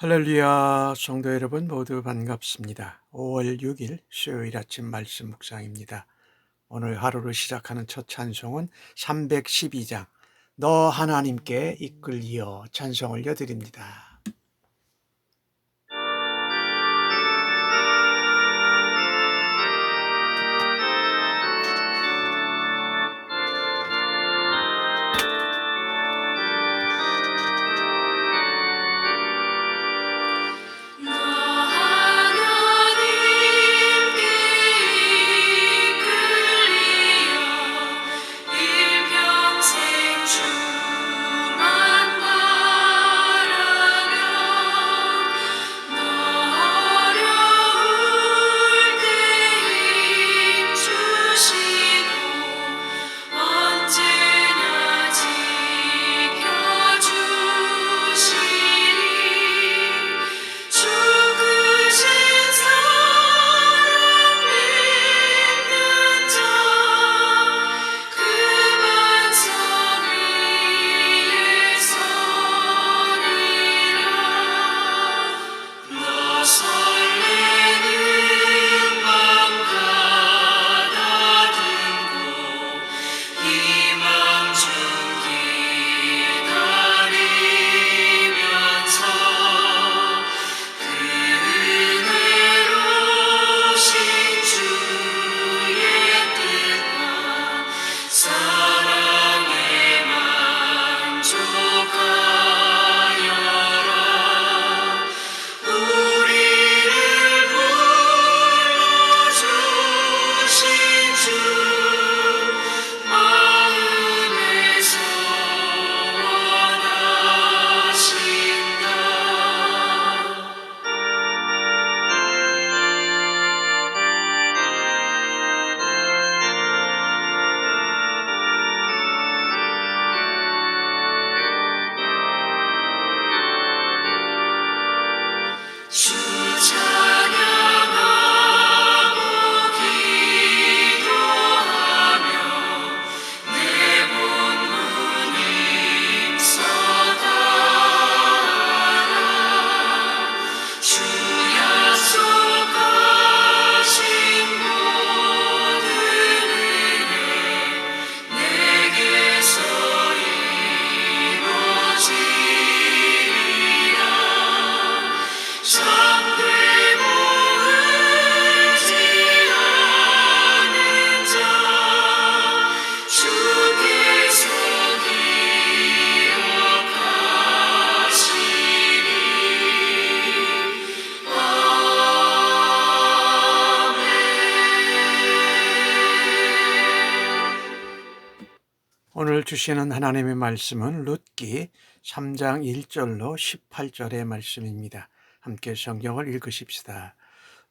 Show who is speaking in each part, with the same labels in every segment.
Speaker 1: 할렐루야, 성도 여러분 모두 반갑습니다. 5월 6일 수요일 아침 말씀 묵상입니다. 오늘 하루를 시작하는 첫 찬송은 312장 너 하나님께 이끌리어 찬송 올려드립니다.
Speaker 2: 너 하나님께 이끌리어 일평생 주만 바라며 너 어려울 때 힘주시고 언제나 지켜주시리 죽으신 사랑 믿는 자 그 반석 위에 서리라 너 설레는 맘 가다듬고 희망 중 기다리면서 그 은혜로우신 주의 뜻과 사랑에 만족하여라 우리를 불러주신 주 마음에서 원하신다 주 찬양하고 기도하며 내 본문 힘써다하라 주 약속하신 모든 은혜 내게서 이루어지리라 잠들고 의지하는 자 주께서 기억하시리
Speaker 1: 오늘 주시는 하나님의 말씀은 룻기 3장 1절로 18절의 말씀입니다. 함께 성경을 읽으십시다.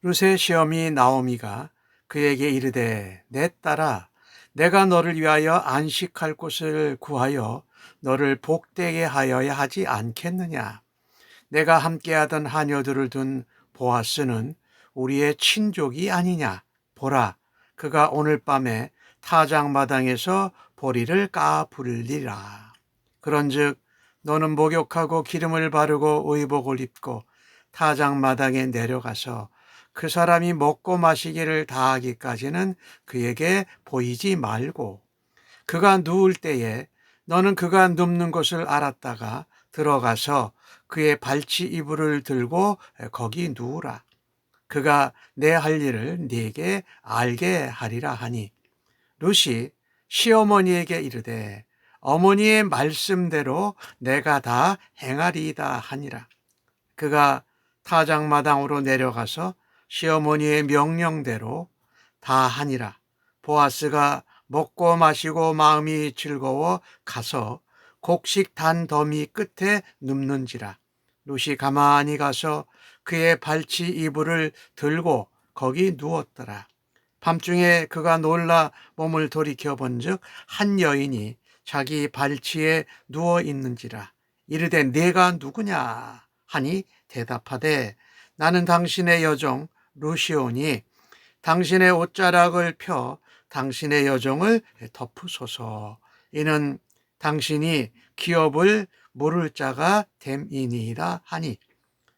Speaker 1: 룻의 시어미 나오미가 그에게 이르되 내 딸아 내가 너를 위하여 안식할 곳을 구하여 너를 복되게 하여야 하지 않겠느냐. 내가 함께하던 하녀들을 둔 보아스는 우리의 친족이 아니냐. 보라 그가 오늘 밤에 타작마당에서 보리를 까불리라. 그런즉 너는 목욕하고 기름을 바르고 의복을 입고 타작마당에 내려가서 그 사람이 먹고 마시기를 다하기까지는 그에게 보이지 말고 그가 누울 때에 너는 그가 눕는 곳을 알았다가 들어가서 그의 발치 이불을 들고 거기 누우라. 그가 내 할 일을 네게 알게 하리라 하니 룻이 시어머니에게 이르되 어머니의 말씀대로 내가 다 행하리이다 하니라. 그가 타작마당으로 내려가서 시어머니의 명령대로 다 하니라. 보아스가 먹고 마시고 마음이 즐거워 가서 곡식 단 더미 끝에 눕는지라. 룻이 가만히 가서 그의 발치 이불을 들고 거기 누웠더라. 밤중에 그가 놀라 몸을 돌이켜 본즉 한 여인이 자기 발치에 누워 있는지라. 이르되 네가 누구냐 하니 대답하되 나는 당신의 여종 루시오니 당신의 옷자락을 펴 당신의 여종을 덮으소서. 이는 당신이 기업을 물을 자가 됨이니이다 하니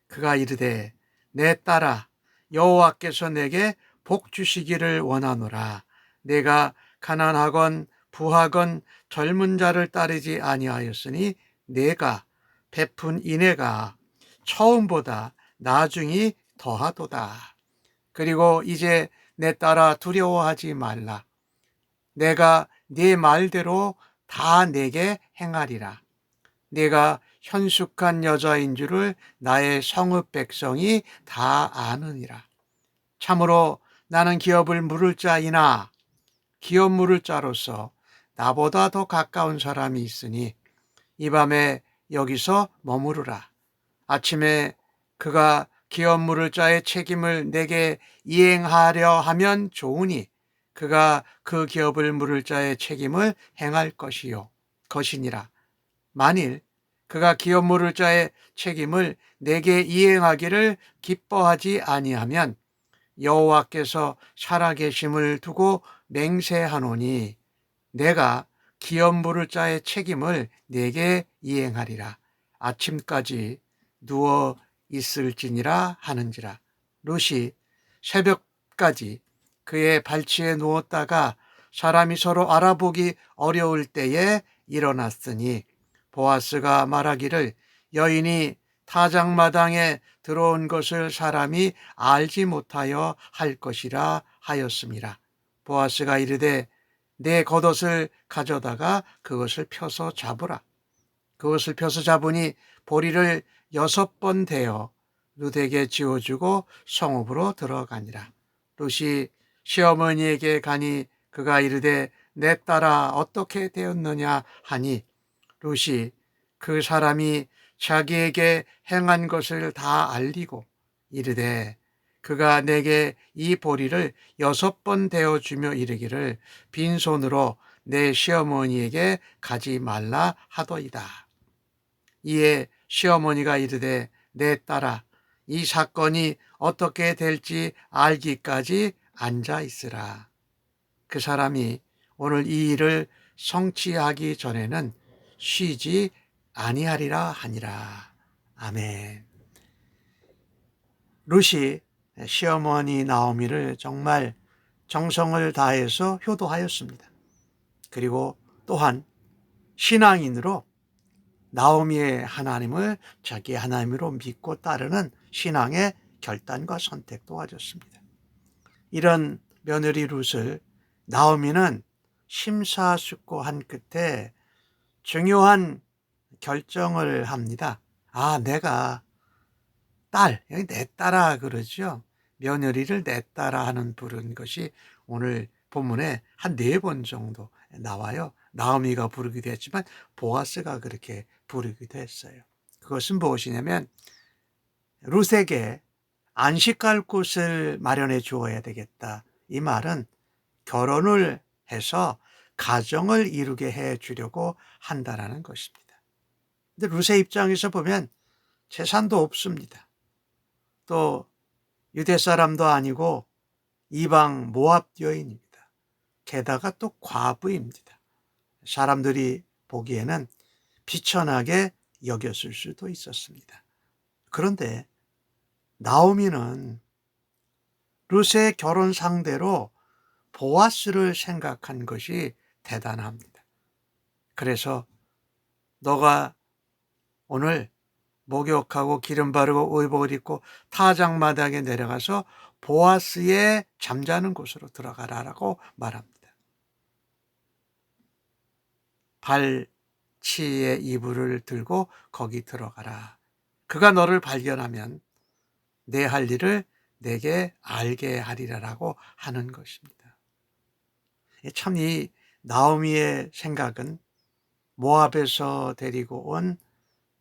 Speaker 1: 그가 이르되 내 딸아 여호와께서 내게 복 주시기를 원하노라. 내가 가난하건 부하건 젊은 자를 따르지 아니하였으니 내가 베푼 인애가 처음보다 나중이 더하도다. 그리고 이제 내 딸아 두려워하지 말라. 내가 네 말대로 다 내게 행하리라. 네가 현숙한 여자인 줄을 나의 성읍 백성이 다 아느니라. 참으로 나는 기업을 물을 자이나 기업 물을 자로서 나보다 더 가까운 사람이 있으니 이 밤에 여기서 머무르라. 아침에 그가 기업 물을 자의 책임을 내게 이행하려 하면 좋으니 그가 그 기업을 물을 자의 책임을 행할 것이니라. 만일 그가 기업 물을 자의 책임을 내게 이행하기를 기뻐하지 아니하면 여호와께서 살아계심을 두고 맹세하노니 내가 기업 물을 자의 책임을 내게 이행하리라. 아침까지 누워 있을지니라 하는지라. 롯이 새벽까지 그의 발치에 누웠다가 사람이 서로 알아보기 어려울 때에 일어났으니 보아스가 말하기를 여인이 타작마당에 들어온 것을 사람이 알지 못하여 할 것이라 하였음이라. 보아스가 이르되 내 겉옷을 가져다가 그것을 펴서 잡으라. 그것을 펴서 잡으니 보리를 6번 대어 룻에게 지어주고 성읍으로 들어가니라. 룻이 시어머니에게 가니 그가 이르되 내 딸아 어떻게 되었느냐 하니 룻이 그 사람이 자기에게 행한 것을 다 알리고 이르되 그가 내게 이 보리를 6번 대어주며 이르기를 빈손으로 내 시어머니에게 가지 말라 하더이다. 이에 시어머니가 이르되 내 딸아 이 사건이 어떻게 될지 알기까지 앉아 있으라. 그 사람이 오늘 이 일을 성취하기 전에는 쉬지 아니하리라 하니라. 아멘. 룻이 시어머니 나오미를 정말 정성을 다해서 효도하였습니다. 그리고 또한 신앙인으로 나오미의 하나님을 자기 하나님으로 믿고 따르는 신앙의 결단과 선택도 가졌습니다. 이런 며느리 룻을 나오미는 심사숙고한 끝에 중요한 결정을 합니다. 내가 딸, 여기 내 딸아 그러죠. 며느리를 내 딸아 하는 부른 것이 오늘 본문에 한 4번 정도 나와요. 나오미가 부르기도 했지만 보아스가 그렇게 부르기도 했어요. 그것은 무엇이냐면 룻에게 안식할 곳을 마련해 주어야 되겠다. 이 말은 결혼을 해서 가정을 이루게 해 주려고 한다라는 것입니다. 근데 룻의 입장에서 보면 재산도 없습니다. 또 유대 사람도 아니고 이방 모압 여인입니다. 게다가 또 과부입니다. 사람들이 보기에는 비천하게 여겼을 수도 있었습니다. 그런데 나오미는 룻의 결혼 상대로 보아스를 생각한 것이 대단합니다. 그래서 너가 오늘 목욕하고 기름 바르고 의복을 입고 타작마당에 내려가서 보아스의 잠자는 곳으로 들어가라라고 말합니다. 발치의 이불을 들고 거기 들어가라. 그가 너를 발견하면 내 할 일을 내게 알게 하리라라고 하는 것입니다. 참 이 나오미의 생각은 모압에서 데리고 온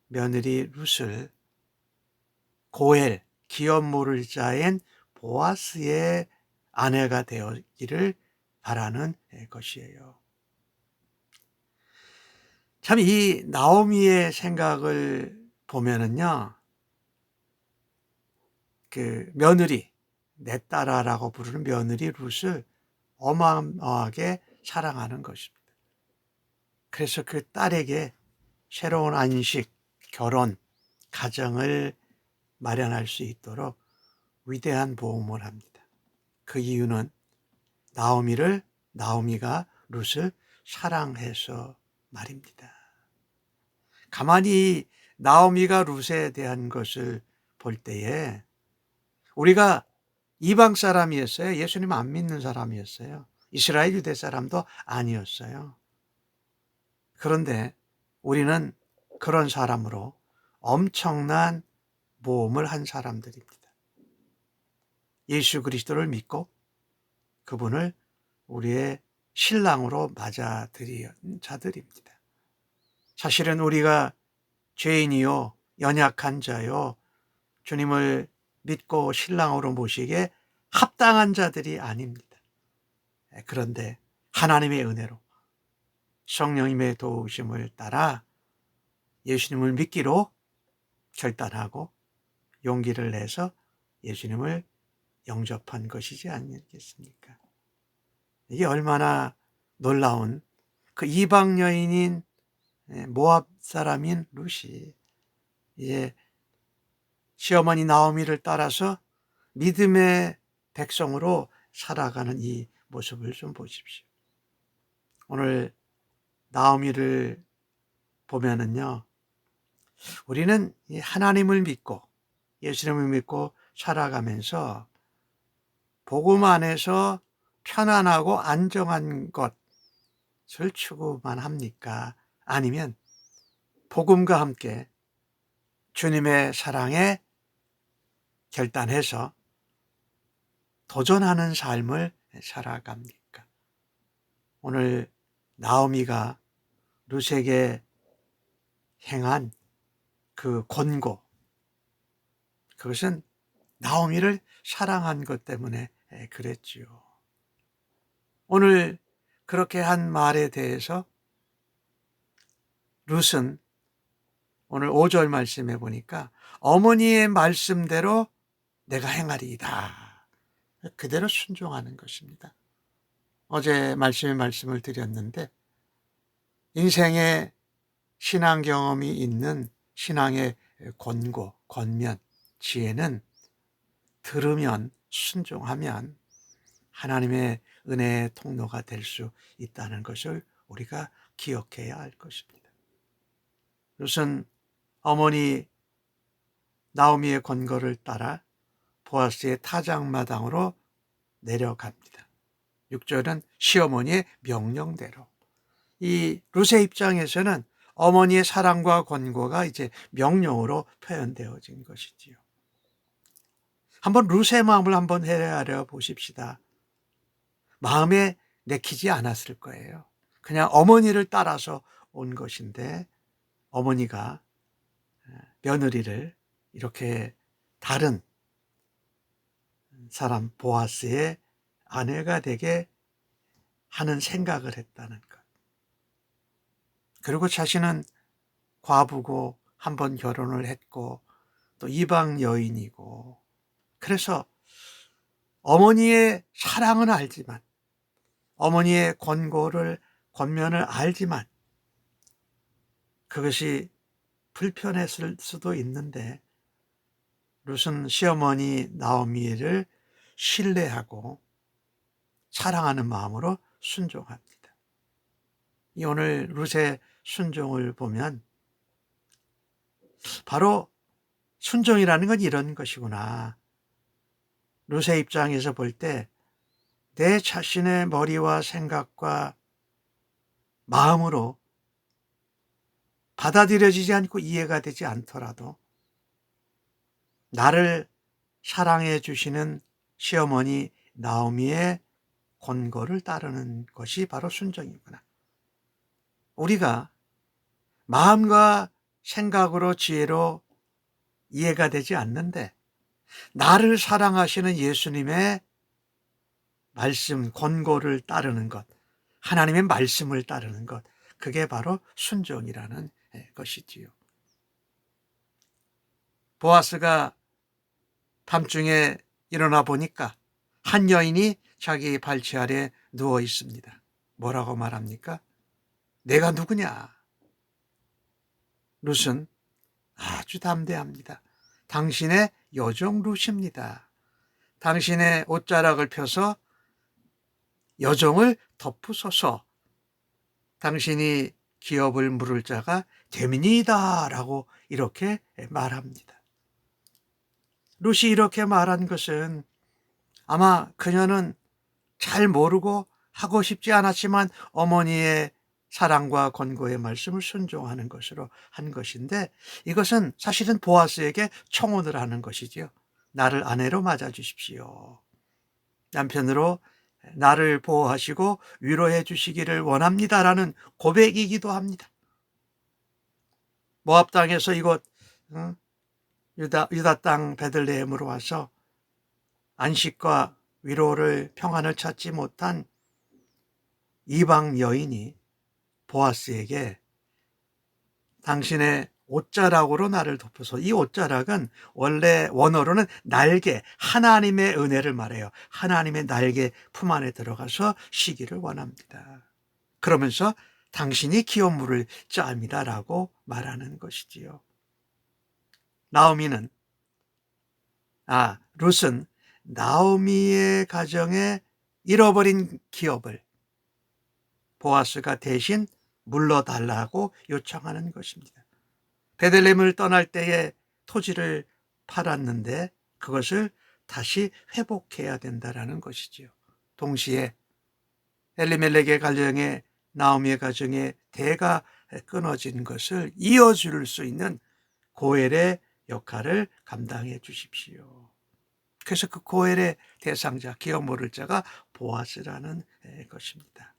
Speaker 1: 며느리 룻을 고엘, 기업 모를 자인 보아스의 아내가 되었기를 바라는 것이에요. 참 이 나오미의 생각을 보면은요, 그 며느리, 내 딸아라고 부르는 며느리 룻을 어마어마하게 사랑하는 것입니다. 그래서 그 딸에게 새로운 안식, 결혼, 가정을 마련할 수 있도록 위대한 보험을 합니다. 그 이유는 나오미가 룻을 사랑해서 말입니다. 가만히 나오미가 룻에 대한 것을 볼 때에 우리가 이방 사람이었어요. 예수님 안 믿는 사람이었어요. 이스라엘 유대 사람도 아니었어요. 그런데 우리는 그런 사람으로 엄청난 모험을 한 사람들입니다. 예수 그리스도를 믿고 그분을 우리의 신랑으로 맞아들인 자들입니다. 사실은 우리가 죄인이요, 연약한 자요, 주님을 믿고 신랑으로 모시기에 합당한 자들이 아닙니다. 그런데 하나님의 은혜로 성령님의 도우심을 따라 예수님을 믿기로 결단하고 용기를 내서 예수님을 영접한 것이지 아니겠습니까? 이게 얼마나 놀라운 그 이방 여인인 모압 사람인 룻이 이제 시어머니 나오미를 따라서 믿음의 백성으로 살아가는 이 모습을 좀 보십시오. 오늘 나오미를 보면은요, 우리는 하나님을 믿고 예수님을 믿고 살아가면서 복음 안에서 편안하고 안정한 것을 추구만 합니까? 아니면 복음과 함께 주님의 사랑에 결단해서 도전하는 삶을 살아갑니까? 오늘 나오미가 룻에게 행한 그 권고, 그것은 나오미를 사랑한 것 때문에 그랬지요. 오늘 그렇게 한 말에 대해서 룻은 오늘 5절 말씀해 보니까 어머니의 말씀대로 내가 행하리이다. 그대로 순종하는 것입니다. 어제 말씀을 드렸는데 인생의 신앙 경험이 있는 신앙의 권고, 권면, 지혜는 들으면 순종하면 하나님의 은혜의 통로가 될 수 있다는 것을 우리가 기억해야 할 것입니다. 룻은 어머니 나오미의 권고를 따라 보아스의 타작마당으로 내려갑니다. 6절은 시어머니의 명령대로. 이 룻의 입장에서는 어머니의 사랑과 권고가 이제 명령으로 표현되어진 것이지요. 한번 룻의 마음을 한번 헤아려 보십시다. 마음에 내키지 않았을 거예요. 그냥 어머니를 따라서 온 것인데 어머니가 며느리를 이렇게 다른 사람 보아스의 아내가 되게 하는 생각을 했다는 것. 그리고 자신은 과부고 한 번 결혼을 했고 또 이방 여인이고 그래서 어머니의 사랑은 알지만 어머니의 권면을 알지만 그것이 불편했을 수도 있는데 룻은 시어머니 나오미를 신뢰하고 사랑하는 마음으로 순종합니다. 이 오늘 룻의 순종을 보면 바로 순종이라는 건 이런 것이구나. 룻의 입장에서 볼 때 내 자신의 머리와 생각과 마음으로 받아들여지지 않고 이해가 되지 않더라도 나를 사랑해 주시는 시어머니 나오미의 권고를 따르는 것이 바로 순종이구나. 우리가 마음과 생각으로 지혜로 이해가 되지 않는데 나를 사랑하시는 예수님의 말씀, 권고를 따르는 것, 하나님의 말씀을 따르는 것, 그게 바로 순종이라는 것이지요. 보아스가 밤중에 일어나 보니까 한 여인이 자기 발치 아래 누워 있습니다. 뭐라고 말합니까? 내가 누구냐? 룻은 아주 담대합니다. 당신의 여종 룻입니다. 당신의 옷자락을 펴서 여종을 덮으소서. 당신이 기업을 물을 자가 됨이니이다 라고 이렇게 말합니다. 룻이 이렇게 말한 것은 아마 그녀는 잘 모르고 하고 싶지 않았지만 어머니의 사랑과 권고의 말씀을 순종하는 것으로 한 것인데, 이것은 사실은 보아스에게 청혼을 하는 것이지요. 나를 아내로 맞아 주십시오. 남편으로 나를 보호하시고 위로해 주시기를 원합니다라는 고백이기도 합니다. 모압 땅에서 이곳 유다 땅 베들레헴으로 와서 안식과 위로를 평안을 찾지 못한 이방 여인이 보아스에게 당신의 옷자락으로 나를 덮어서, 이 옷자락은 원래 원어로는 날개, 하나님의 은혜를 말해요. 하나님의 날개 품 안에 들어가서 쉬기를 원합니다. 그러면서 당신이 기업물을 짭니다라고 말하는 것이지요. 룻은 나오미의 가정에 잃어버린 기업을 보아스가 대신 물러달라고 요청하는 것입니다. 베들레헴을 떠날 때에 토지를 팔았는데 그것을 다시 회복해야 된다라는 것이지요. 동시에 엘리멜렉의 가정에, 나오미의 가정에 대가 끊어진 것을 이어줄 수 있는 고엘의 역할을 감당해 주십시오. 그래서 그 고엘의 대상자, 기업 모를 자가 보아스라는 것입니다.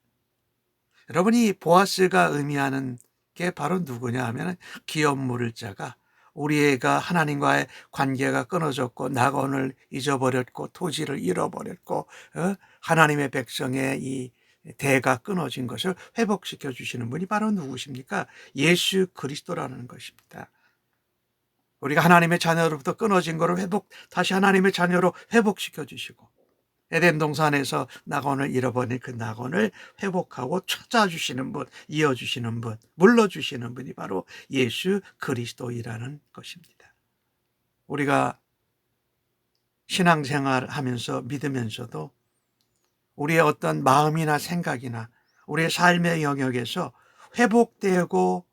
Speaker 1: 여러분이 보아스가 의미하는 게 바로 누구냐 하면, 기업 모를 자가, 우리 애가 하나님과의 관계가 끊어졌고 낙원을 잊어버렸고 토지를 잃어버렸고 하나님의 백성의 이 대가 끊어진 것을 회복시켜 주시는 분이 바로 누구십니까? 예수 그리스도라는 것입니다. 우리가 하나님의 자녀로부터 끊어진 것을 다시 하나님의 자녀로 회복시켜 주시고, 에덴 동산에서 낙원을 잃어버린 그 낙원을 회복하고 찾아주시는 분, 이어주시는 분, 물러주시는 분이 바로 예수 그리스도이라는 것입니다. 우리가 신앙생활 하면서 믿으면서도 우리의 어떤 마음이나 생각이나 우리의 삶의 영역에서 회복되고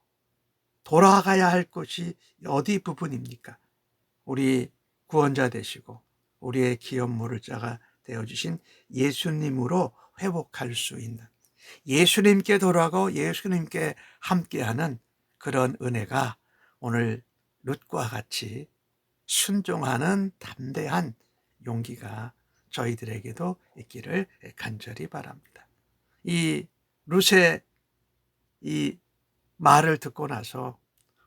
Speaker 1: 돌아가야 할 것이 어디 부분입니까? 우리 구원자 되시고 우리의 기업 모를 자가 되어주신 예수님으로 회복할 수 있는, 예수님께 돌아가고 예수님께 함께하는 그런 은혜가 오늘 룻과 같이 순종하는 담대한 용기가 저희들에게도 있기를 간절히 바랍니다. 이 룻의 이 말을 듣고 나서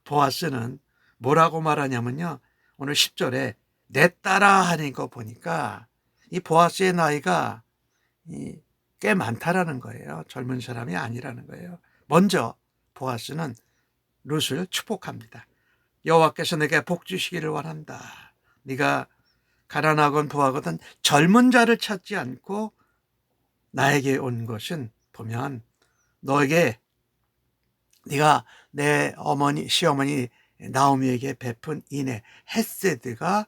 Speaker 1: 보아스는 뭐라고 말하냐면요, 오늘 10절에 내 딸아 하는 거 보니까 이 보아스의 나이가 꽤 많다라는 거예요. 젊은 사람이 아니라는 거예요. 먼저 보아스는 룻을 축복합니다. 여호와께서 내게 복 주시기를 원한다. 네가 가난하건 부하거든 젊은 자를 찾지 않고 나에게 온 것은 보면 너에게 네가 내 어머니 시어머니 나오미에게 베푼 인애 헤세드가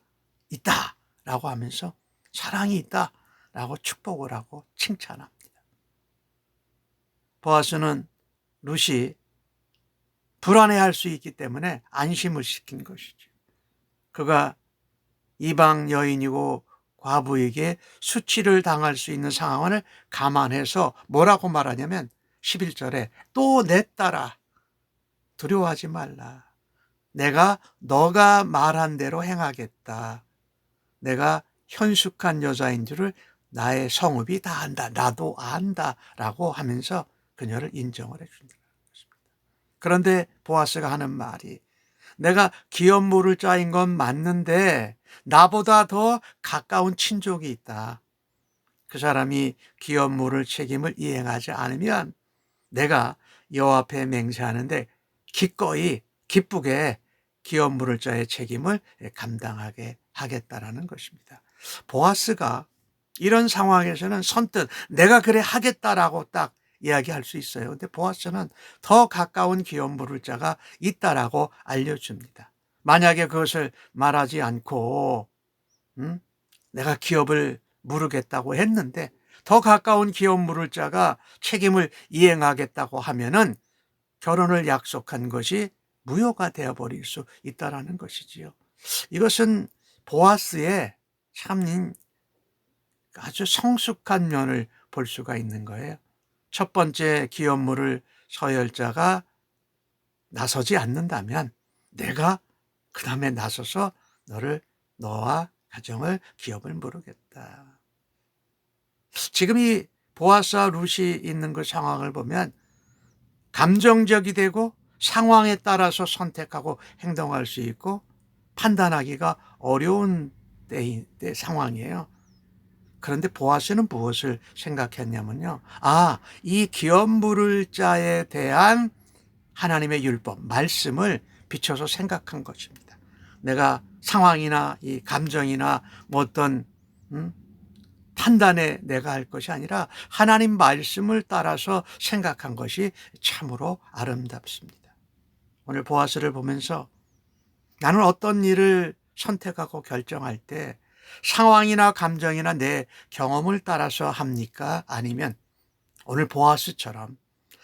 Speaker 1: 있다라고 하면서 사랑이 있다라고 축복을 하고 칭찬합니다. 보아스는 룻이 불안해할 수 있기 때문에 안심을 시킨 것이죠. 그가 이방 여인이고 과부에게 수치를 당할 수 있는 상황을 감안해서 뭐라고 말하냐면 11절에 또 내 딸아 두려워하지 말라. 내가 너가 말한 대로 행하겠다. 내가 현숙한 여자인 줄을 나의 성읍이 다 안다. 나도 안다. 라고 하면서 그녀를 인정을 해준다는 것입니다. 그런데 보아스가 하는 말이, 내가 기업 모를 자인 건 맞는데 나보다 더 가까운 친족이 있다. 그 사람이 기업 모를 책임을 이행하지 않으면 내가 여호와 앞에 맹세하는데 기꺼이 기쁘게 기업 물을 자의 책임을 감당하게 하겠다라는 것입니다. 보아스가 이런 상황에서는 선뜻 내가 그래 하겠다라고 딱 이야기할 수 있어요. 근데 보아스는 더 가까운 기업 물을 자가 있다라고 알려줍니다. 만약에 그것을 말하지 않고 내가 기업을 물으겠다고 했는데 더 가까운 기업 물을 자가 책임을 이행하겠다고 하면은 결혼을 약속한 것이 무효가 되어버릴 수 있다라는 것이지요. 이것은 보아스의 참 아주 성숙한 면을 볼 수가 있는 거예요. 첫 번째 기업 물을 서열자가 나서지 않는다면 내가 그 다음에 나서서 너와 가정을 기업을 물으겠다. 지금 이 보아스와 룻이 있는 그 상황을 보면 감정적이 되고 상황에 따라서 선택하고 행동할 수 있고 판단하기가 어려운 때 상황이에요. 그런데 보아스는 무엇을 생각했냐면요. 이 기업 물을 자에 대한 하나님의 율법, 말씀을 비춰서 생각한 것입니다. 내가 상황이나 이 감정이나 뭐 어떤 판단에 내가 할 것이 아니라 하나님 말씀을 따라서 생각한 것이 참으로 아름답습니다. 오늘 보아스를 보면서 나는 어떤 일을 선택하고 결정할 때 상황이나 감정이나 내 경험을 따라서 합니까? 아니면 오늘 보아스처럼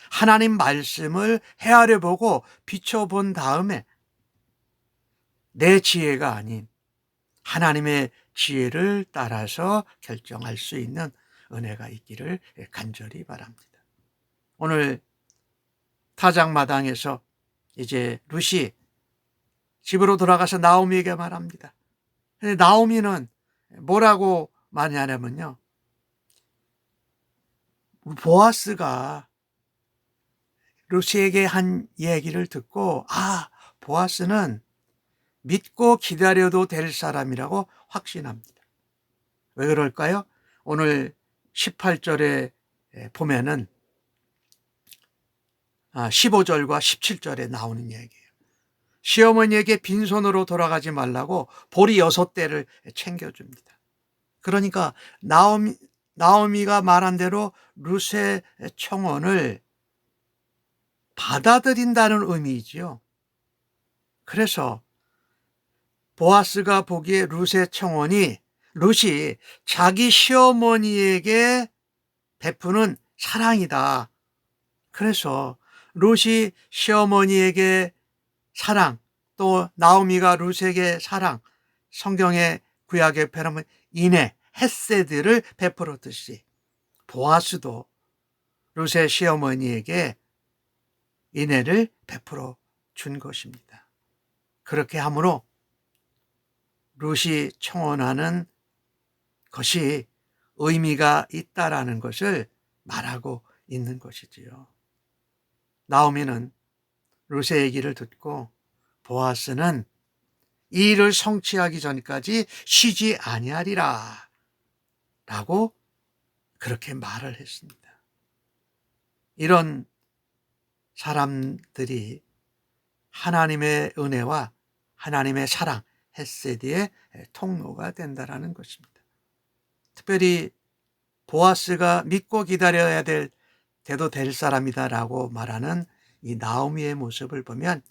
Speaker 1: 하나님 말씀을 헤아려 보고 비춰본 다음에 내 지혜가 아닌 하나님의 지혜를 따라서 결정할 수 있는 은혜가 있기를 간절히 바랍니다. 오늘 타작마당에서 이제 룻이 집으로 돌아가서 나오미에게 말합니다. 근데 나오미는 뭐라고 말하냐면요. 보아스가 룻에게 한 얘기를 듣고 보아스는 믿고 기다려도 될 사람이라고 확신합니다. 왜 그럴까요? 오늘 18절에 보면은 15절과 17절에 나오는 얘기예요. 시어머니에게 빈손으로 돌아가지 말라고 보리 6대를 챙겨줍니다. 그러니까 나오미가 말한 대로 룻의 청혼을 받아들인다는 의미이지요. 그래서 보아스가 보기에 룻의 청혼이 룻이 자기 시어머니에게 베푸는 사랑이다. 그래서 룻이 시어머니에게 사랑, 또 나오미가 룻에게 사랑, 성경의 구약의 표현은 인애, 헤세드를 베풀었듯이 보아스도 룻의 시어머니에게 인애를 베풀어 준 것입니다. 그렇게 함으로 룻이 청혼하는 것이 의미가 있다라는 것을 말하고 있는 것이지요. 나오미는 룻의 얘기를 듣고 보아스는 이 일을 성취하기 전까지 쉬지 아니하리라 라고 그렇게 말을 했습니다. 이런 사람들이 하나님의 은혜와 하나님의 사랑, 헤세드의 통로가 된다는 것입니다. 특별히 보아스가 믿고 기다려야 돼도 될 사람이다라고 말하는 이 나오미의 모습을 보면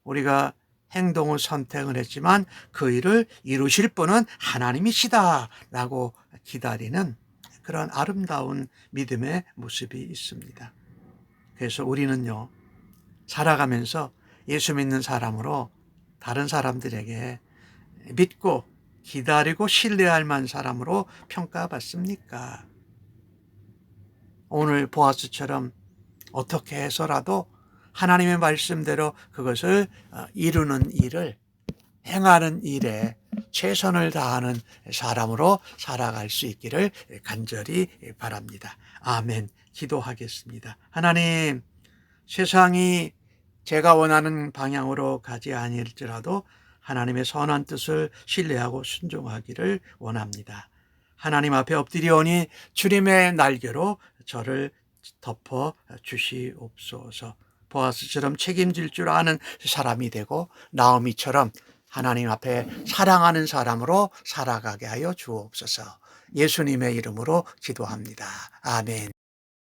Speaker 1: 우리가 행동을 선택을 했지만 그 일을 이루실 분은 하나님이시다라고 기다리는 그런 아름다운 믿음의 모습이 있습니다. 그래서 우리는요, 살아가면서 예수 믿는 사람으로 다른 사람들에게 믿고 기다리고 신뢰할 만한 사람으로 평가받습니까? 오늘 보아스처럼 어떻게 해서라도 하나님의 말씀대로 그것을 이루는 일을 행하는 일에 최선을 다하는 사람으로 살아갈 수 있기를 간절히 바랍니다. 아멘. 기도하겠습니다. 하나님, 세상이 제가 원하는 방향으로 가지 아니할지라도 하나님의 선한 뜻을 신뢰하고 순종하기를 원합니다. 하나님 앞에 엎드리오니 주님의 날개로 저를 덮어 주시옵소서. 보아스처럼 책임질 줄 아는 사람이 되고 나오미처럼 하나님 앞에 사랑하는 사람으로 살아가게 하여 주옵소서. 예수님의 이름으로 기도합니다. 아멘.